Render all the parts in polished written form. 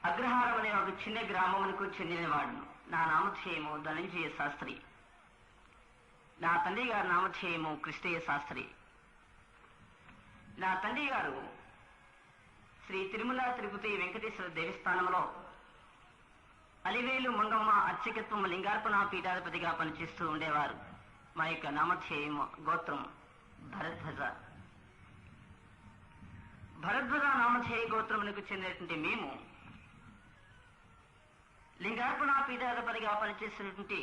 అగ్రహారం అనే ఒక చిన్న గ్రామమునకు చెందినవాడును. నా నామధేయము ధనంజయ శాస్త్రి. నా తండ్రి గారి నామధేయము కృష్ణయ్య శాస్త్రి. నా తండ్రి గారు శ్రీ తిరుమల తిరుపతి వెంకటేశ్వర దేవస్థానంలో అలివేలు మంగమ్మ అర్చకత్వం లింగార్పణ పీఠాధిపతిగా పనిచేస్తూ ఉండేవారు. మా యొక్క నామధేయము గోత్రం భరద్వజ. భరద్వజ నామధేయ గోత్రమునకు చెందినటువంటి మేము లింగార్పణ పీఠాధిపతిగా పనిచేస్తున్నటువంటి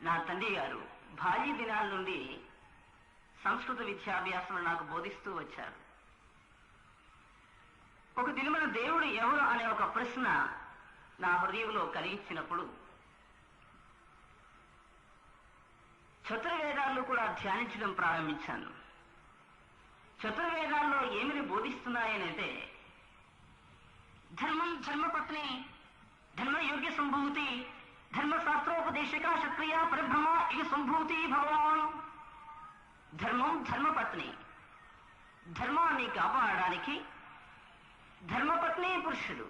నా తండ్రి గారు బాల్య దినాల నుండి సంస్కృత విద్యాభ్యాసం నాకు బోధిస్తూ వచ్చారు. ఒక దినమున దేవుడు ఎవరు అనే ఒక ప్రశ్న నా హృదయంలో కలిగించినప్పుడు చతుర్వేదాలను కూడా ధ్యానించడం ప్రారంభించాను. చతుర్వేదాల్లో ఏమిని బోధిస్తున్నాయనంటే ధర్మం, ధర్మపత్ని, ధర్మయోగ్య సంభూతి, ధర్మశాస్త్రోపదేశక సక్రియ పరబ్రహ్మ ఇక సంభూతి భగవాన్. ధర్మం, ధర్మపత్ని, ధర్మాన్ని కాపాడడానికి ధర్మపత్ని పురుషుడు,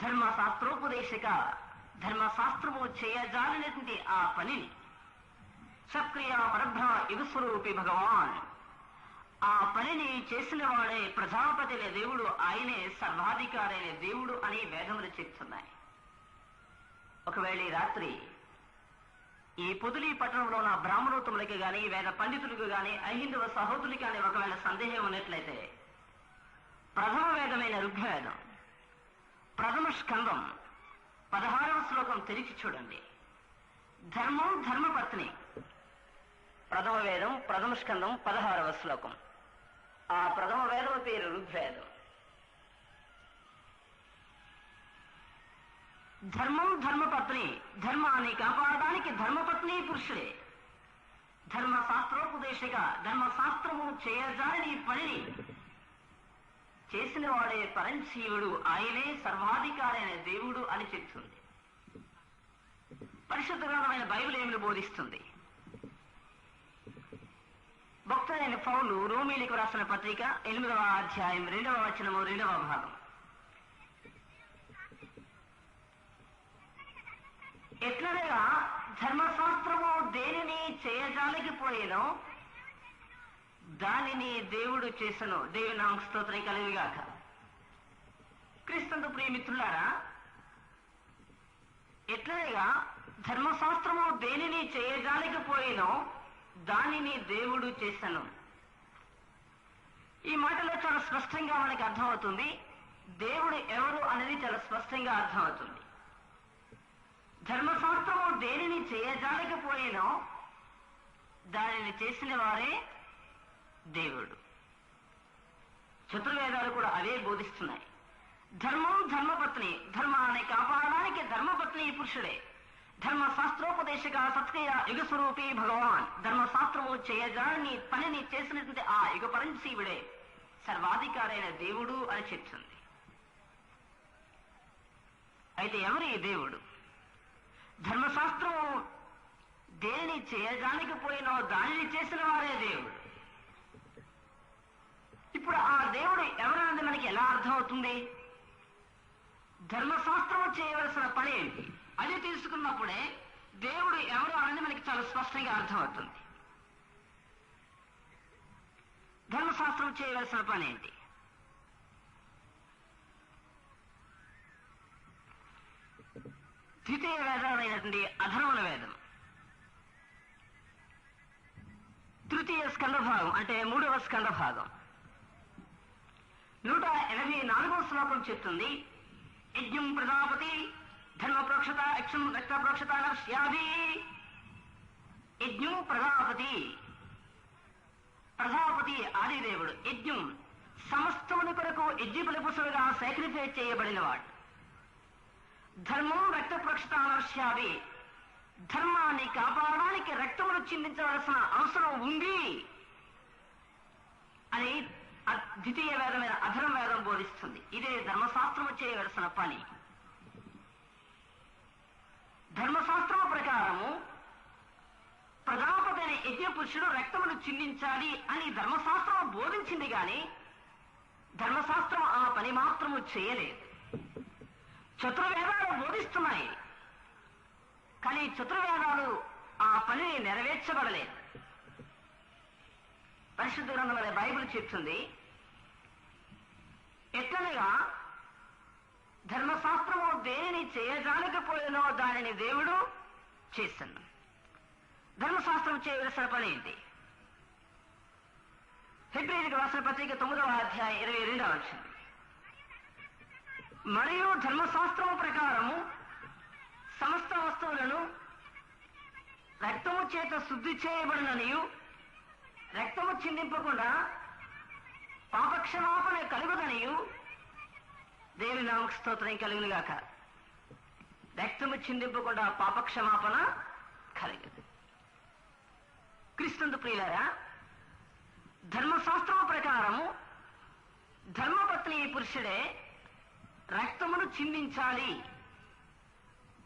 ధర్మశాస్త్రోపదేశక ధర్మశాస్త్రము చేయజాలినటువంటి ఆ పనిని సక్రియ పరబ్రహ్మ యుగస్వరూపి భగవాన్ ఆ పనిని చేసిన వాడే ప్రజాపతి అనే దేవుడు, ఆయనే సర్వాధికారి అనే దేవుడు అని వేదములు చెప్తున్నాయి. ఒకవేళ ఈ రాత్రి ఈ పొదిలి పట్టణంలో ఉన్న బ్రాహ్మణోత్తములకి గాని, వేద పండితులకు గాని, అహిందవ సహోదరులకి కానీ ఒకవేళ సందేహం ఉన్నట్లయితే ప్రథమ వేదమైన ఋగ్వేదం ప్రథమ స్కందం 16వ శ్లోకం తెరిచి చూడండి. ధర్మం, ధర్మపత్ని, ప్రథమ వేదం ప్రథమ స్కందం 16వ శ్లోకం. ఆ ప్రథమ వేదం పేరు ఋగ్వేదం. ధర్మం, ధర్మపత్ని, ధర్మాన్ని కాపాడడానికి ధర్మపత్ని పురుషుడే, ధర్మశాస్త్రోపదేశగా ధర్మశాస్త్రము చేయజాలని పనిని చేసిన వాడే పరంశీవుడు, ఆయనే సర్వాధికారి అనే దేవుడు అని చెప్తుంది. పరిశుద్ధ గ్రంథమైన బైబిల్ ఏమిని బోధిస్తుంది? భక్తుడైన పౌలు రోమీలకు రాసిన పత్రిక 8వ అధ్యాయం 2వ వచనము 2వ భాగం. ఎట్లనగా ధర్మశాస్త్రము దేనిని చేయజాలకపోయేనో దానిని దేవుడు చేసను. దేవుని నామమునకు స్తోత్రం కలుగుగాక. క్రీస్తు ప్రియమిత్రులారా, ఎట్లనగా ధర్మశాస్త్రము దేనిని చేయజాలకపోయేనో దానిని దేవుడు చేసను. ఈ మాటలో చాలా స్పష్టంగా మనకి అర్థమవుతుంది. దేవుడు ఎవరు అనేది చాలా స్పష్టంగా అర్థమవుతుంది. ధర్మశాస్త్రము దేనిని చేయజాలకపోయేనో దానిని చేసిన వారే దేవుడు. చతుర్వేదాలు కూడా అవే బోధిస్తున్నాయి. ధర్మం, ధర్మపత్ని, ధర్మాన్ని కాపాడడానికి ధర్మపత్ని పురుషుడే, ధర్మశాస్త్రోపదేశక సత్క్రియ యుగస్వరూపి భగవాన్, ధర్మశాస్త్రము చేయజాలని పనిని చేసినటువంటి ఆ యుగ పరంశీవుడే సర్వాధికారి అయిన దేవుడు అని చెప్తుంది. అయితే ఎవరు ఈ దేవుడు? ధర్మశాస్త్రము దేనిని చేయజాలకపోయినో దానిని చేసిన వారే దేవుడు. ఇప్పుడు ఆ దేవుడు ఎవరన్నది మనకి ఎలా అర్థమవుతుంది? ధర్మశాస్త్రం చేయవలసిన పని ఏంటి అది తెలుసుకున్నప్పుడే దేవుడు ఎవరు అనేది మనకి చాలా స్పష్టంగా అర్థమవుతుంది. ధర్మశాస్త్రం చేయవలసిన పని ఏంటి? ద్వితీయ వేదమైనటువంటి అధర్వణ వేదం తృతీయ స్కంద భాగం అంటే 3వ స్కంద భాగం 184వ శ్లోకం చెప్తుంది. యజ్ఞం ప్రజాపతి ధర్మ ప్రోక్షత యక్షం రక్త ప్రోక్షత నశ్యాది. యజ్ఞం ప్రజాపతి, ప్రజాపతి ఆదిదేవుడు. యజ్ఞం సమస్తముని కొరకు యజ్ఞ బలిపుసులుగా సాక్రిఫైస్ చేయబడినవాడు. ధర్మం రక్త ప్రోక్షత నశ్యాది, ధర్మాన్ని కాపాడడానికి రక్తమును చిందించవలసిన అవసరం ఉంది అని ద్వితీయ వేదమైన అధర్మ వేదం బోధిస్తుంది. ఇదే ధర్మశాస్త్రము చేయవలసిన పని. ధర్మశాస్త్రము ప్రకారము ప్రజాపతి అనే యజ్ఞ పురుషుడు రక్తమును చిందించాలి అని ధర్మశాస్త్రము బోధించింది కానీ ధర్మశాస్త్రం ఆ పని మాత్రము చేయలేదు. చతుర్వేదాలు బోధిస్తున్నాయి, కానీ చతుర్వేదాలు ఆ పనిని నెరవేర్చబడలేదు. పరిశుద్ధ గ్రంథంలో బైబిల్ చెప్తుంది, ఎట్లనగా ధర్మశాస్త్రము దేనిని చేయజాలకపోయినో దానిని దేవుడు చేస్తాను. ధర్మశాస్త్రం చేయవలసిన పని ఏంటి? హెబ్రీయులకు రాసిన పత్రిక 9వ అధ్యాయం 22వ వచనం, మరియు ధర్మశాస్త్రము ప్రకారము సమస్త వస్తువులను రక్తము చేత శుద్ధి చేయబడిననియు రక్తము చిందింపకుండా పాపక్షమాపణ కలుగుదనియు దేవుని నామకు స్తోత్రం కలుగును గాక. రక్తము చిందింపకుండా పాపక్షమాపణ కలగదు. క్రీస్తునందు ప్రియులారా, ధర్మశాస్త్రము ప్రకారము ధర్మపత్ని పురుషుడే రక్తమును చిందించాలి.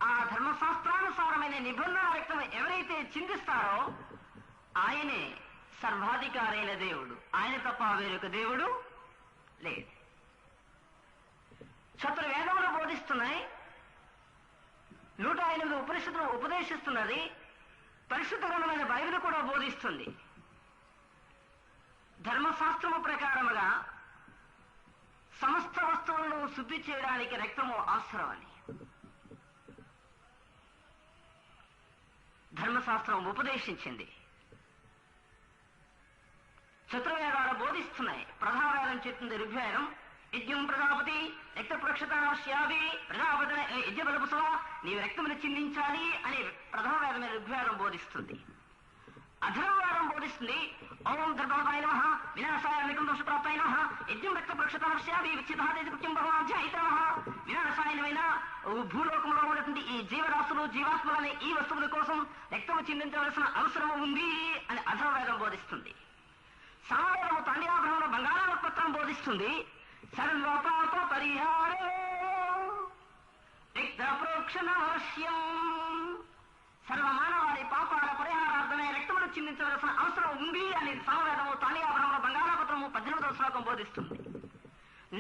ఆ ధర్మశాస్త్రానుసారమైన నిబంధన రక్తం ఎవరైతే చిందిస్తారో ఆయనే సర్వాధికారైన దేవుడు. ఆయన తప్ప వేరొక దేవుడు లేదు. చతుర్వేదములు బోధిస్తున్నాయి, 108 ఉపనిషత్తులు ఉపదేశిస్తున్నది, పరిశుద్ధ గ్రంథమైన బైబిల్ కూడా బోధిస్తుంది. ధర్మశాస్త్రము ప్రకారముగా సమస్త వస్తువులను శుద్ధి చేయడానికి రక్తము అవసరమని ధర్మశాస్త్రం ఉపదేశించింది. చతుర్వేదాలు బోధిస్తున్నాయి. ప్రధావేదం చెప్తుంది ఋగ్వేదం, యజ్ఞం ప్రజాపతి రక్త ప్రోక్షతాశ్యాభి ప్రజాపతి యజ్ఞ బలపుసవ, నీవు రక్తమును చిందించాలి అని ప్రధావేదమైన ఋగ్వేదం బోధిస్తుంది. అధర్వవేదం బోధిస్తుంది, ఓం ధర్మాయ నమః వినాశాయ వికం దోషప్రాప్తాయ నమః యజ్ఞం రక్త ప్రోక్షతాశ్యాభి విచ్చితాదేశ కృత్యం భగవాధ్యాయిత నమః. వినాశాయనమైన భూలోకంలో ఉన్నటువంటి ఈ జీవరాశులు జీవాత్మలనే ఈ వస్తువుల కోసం రక్తము చిందించవలసిన అవసరం ఉంది అని అధర్వవేదం బోధిస్తుంది. సామవేదము తాండియాభరణంలో బంగాళాపత్రం బోధిస్తుంది, సర్వపాప పరిహారో రక్త ప్రోక్షణ అవశ్యం, సర్వమానవారి పాపాల పరిహారార్థమే రక్తమును చిందించవలసిన అవసరం ఉంది అని సామవేదము తాండియాభరణంలో బంగాళాపత్రము 18వ శ్లోకం బోధిస్తుంది.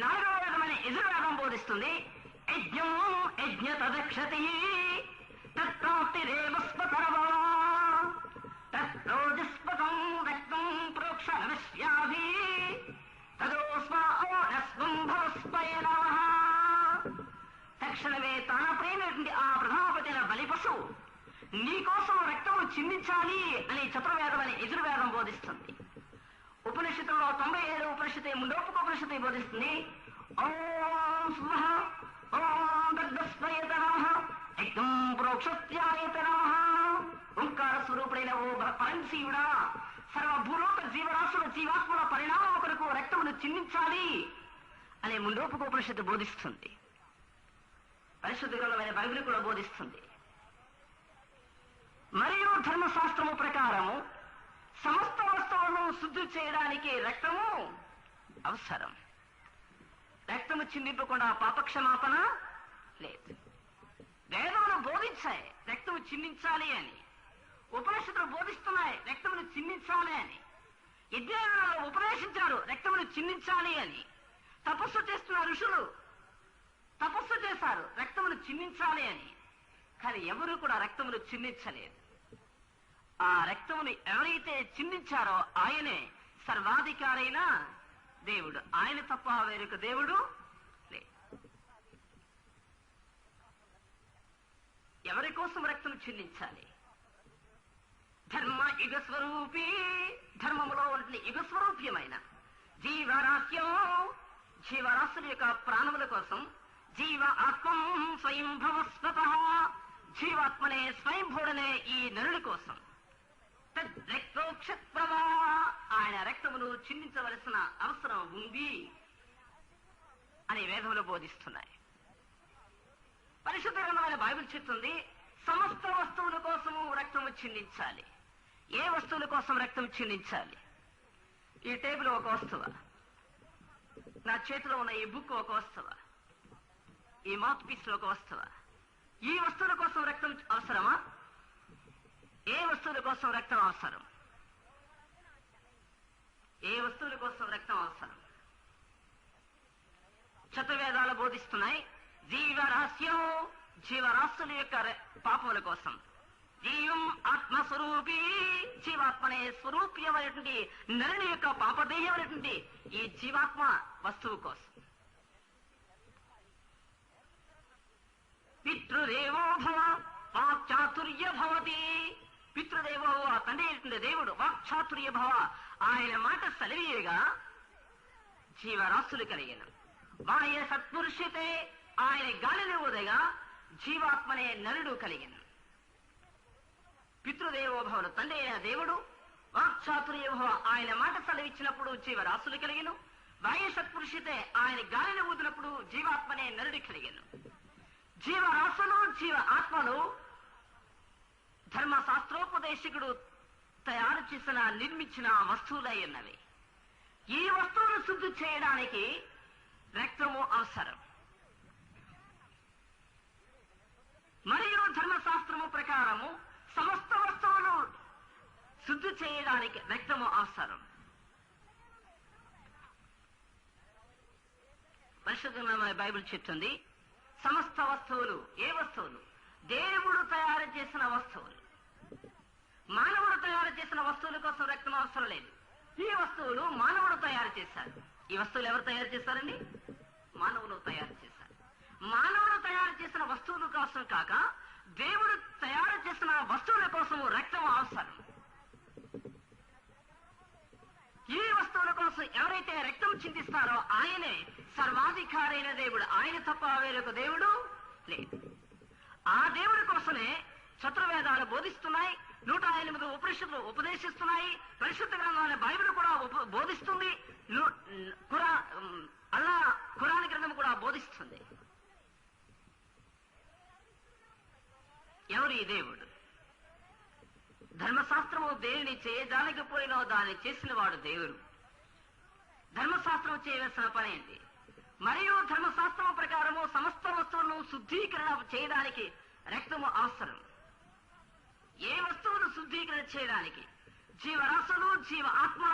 4వ వేదమైన యజుర్వేదం బోధిస్తుంది, యజ్ఞం యజ్ఞ తదక్షతి తత్ప్రాప్తిరేవస్వకరవా తత్రోజస్పదం రక్తం ప్రోక్షణశ్యాభి తదోస్మాస్వం భవస్పయనః. తక్షణమే తన ప్రేమైనటువంటి ఆ ప్రధానపతిన బలి పశువు నీకోసం రక్తము చిందించాలి అని చతుర్వేదమని యజుర్వేదం బోధిస్తుంది. ఉపనిషత్తుల్లో 97 ఉపనిషత్తు ముండోపకోపనిషత్తు బోధిస్తుంది, ఓం స్వః ఓం దగ్ధస్మయత నమః రక్తం ప్రోక్షత్యాయత నమః. ఓంకార స్వరూపుడైన ఓ పరంశీవుడా, సర్వభూలోక జీవరాశుల జీవాత్మల పరిణామం కొరకు రక్తమును చిందించాలి అనే ముండోపకోపనిషత్తు బోధిస్తుంది. పరిశుద్ధ గ్రంథమైన బైబిల్ కూడా బోధిస్తుంది. మరియు ధర్మశాస్త్రము ప్రకారము సమస్త వస్తువులను శుద్ధి చేయడానికి రక్తము అవసరం. రక్తము చిందింపకుండా పాపక్షమాపణ లేదు. వేదములు బోధించాయి రక్తము చిందించాలి అని, ఉపనిషత్తులు బోధిస్తున్నాయి రక్తమును చిందించాలి అని, యజ్ఞాలలో ఉపదేశించారు రక్తమును చిందించాలి అని, తపస్సు చేస్తున్న ఋషులు తపస్సు చేశారు రక్తమును చిందించాలి అని. కానీ ఎవరు కూడా రక్తమును చిందించలేదు. ఆ రక్తమును ఎవరైతే చిందించారో ఆయనే సర్వాధికారైన దేవుడు. ఆయన తప్ప వేరొక దేవుడు లేదు. ఎవరి కోసం రక్తం చిందించాలి? ధర్మ యుగ స్వరూపి, ధర్మములో ఉంటే యుగ స్వరూప్యమైన జీవరాశ్యం, జీవరాశుల యొక్క ప్రాణముల కోసం, జీవ ఆత్మం స్వయం భవస్వత, జీవాత్మనే స్వయంభూడనే ఈ నరుడి కోసం రక్తోక్షత్రవా, ఆయన రక్తమును చిందించవలసిన అవసరం ఉంది అని వేదములు బోధిస్తున్నాయి. పరిశుద్ధ గ్రంథమైన బైబిల్ చెప్తుంది సమస్త వస్తువుల కోసము రక్తము చిందించాలి. ఏ వస్తువుల కోసం రక్తం చిందించాలి? ఈ టేబుల్ ఒక వస్తువా? నా చేతిలో ఉన్న ఈ బుక్ ఒక వస్తువా? ఈ మౌత్ పీస్ లో ఒక వస్తువా? ఈ వస్తువుల కోసం రక్తం అవసరమా? ఏ వస్తువుల కోసం రక్తం అవసరం? ఏ వస్తువుల కోసం రక్తం అవసరం? చతుర్వేదాలు బోధిస్తున్నాయి జీవరాశుల యొక్క పాపముల కోసం. జీవం ఆత్మస్వరూపి, జీవాత్మనే స్వరూప్యమైనటువంటి నరుని యొక్క పాపదేయమైనటువంటి ఈ జీవాత్మ వస్తువు కోసం. పితృదేవో భవ వాక్చాతుర్య భవతి. పితృదేవో తండ్రి అయినటువంటి దేవుడు, వాక్చాతుర్య భవ ఆయన మాట సెలవీయగా జీవరాశులు కలిగిన. బాహ్య సత్పురుషతే ఆయన గాలిని ఊదగా జీవాత్మనే నరుడు కలిగిన. పితృదేవోభవను తండ్రి అయిన దేవుడు, వాక్చాతుర్యభవ ఆయన మాట సెలవిచ్చినప్పుడు జీవరాశులు కలిగిన. బాహ్య సత్పురుషతే ఆయన గాలిని ఊదినప్పుడు జీవాత్మనే నరుడు కలిగిన. జీవరాశులు జీవ ఆత్మలు ధర్మశాస్త్రోపదేశకుడు తయారు చేసిన నిర్మించిన వస్తువులై ఉన్నవి. ఈ వస్తువును శుద్ధి చేయడానికి రక్తము అవసరం. మరియు ధర్మశాస్త్రము ప్రకారము సమస్త వస్తువులు శుద్ధి చేయడానికి రక్తము అవసరం. పరిశుద్ధమైన బైబిల్ చెప్తుంది, సమస్త వస్తువులు. ఏ వస్తువులు? దేవుడు తయారు చేసిన వస్తువులు. మానవుడు తయారు చేసిన వస్తువుల కోసం రక్తం అవసరం లేదు. ఈ వస్తువులు మానవుడు తయారు చేశారు. ఈ వస్తువులు ఎవరు తయారు చేశారండి? మానవులు తయారు చేశారు. మానవుడు తయారు చేసిన వస్తువుల కోసం కాక దేవుడు తయారు చేసిన వస్తువుల కోసం రక్తం అవసరం. ఈ వస్తువుల కోసం ఎవరైతే రక్తం చిందిస్తారో ఆయనే సర్వాధికారి అయిన దేవుడు. ఆయన తప్ప వేరొక దేవుడు లేదు. ఆ దేవుడి కోసమే చతుర్వేదాలు బోధిస్తున్నాయి, 108 ఉపనిషత్తులు ఉపదేశిస్తున్నాయి, పరిశుద్ధ గ్రంథాన్ని బైబిల్ కూడా బోధిస్తుంది, ఖురాన్ గ్రంథం కూడా బోధిస్తుంది. ఎవరు ఈ దేవుడు? ధర్మశాస్త్రము దేనిని చేయడానికి పోయినో దాన్ని చేసిన వాడు దేవుడు. ధర్మశాస్త్రం చేయవలసిన పని ఏంటి? మరియు ధర్మశాస్త్రం ప్రకారము సమస్త వస్తువులను శుద్ధీకరణ చేయడానికి రక్తము అవసరం. ఏ వస్తువును శుద్ధీకరణ చేయడానికి? జీవరాశులు జీవ ఆత్మ